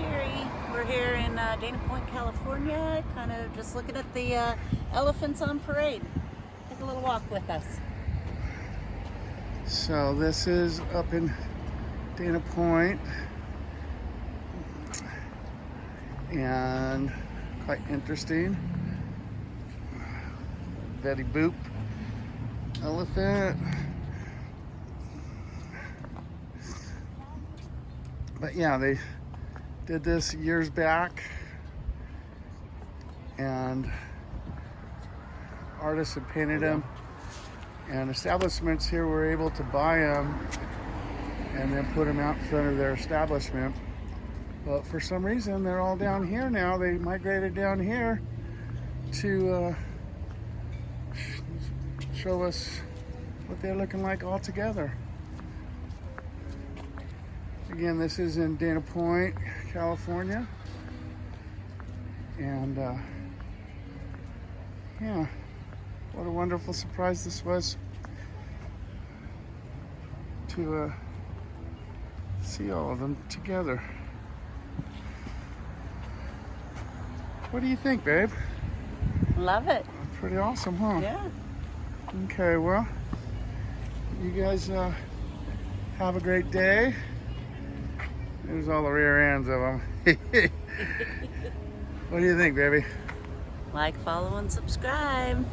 Sherry. We're here in Dana Point, California, kind of just looking at the elephants on parade. Take a little walk with us. So this is up in Dana Point, and quite interesting. Betty Boop elephant. But yeah, they did this years back, and artists had painted them, and establishments here were able to buy them and then put them out in front of their establishment. But for some reason, they're all down here now. They migrated down here to show us what they're looking like all together. Again, this is in Dana Point, California. And yeah, what a wonderful surprise this was to see all of them together. What do you think, babe? Love it. Pretty awesome, huh? Yeah. Okay, well, you guys have a great day. There's all the rear ends of them. What do you think, baby? Like, follow, and subscribe.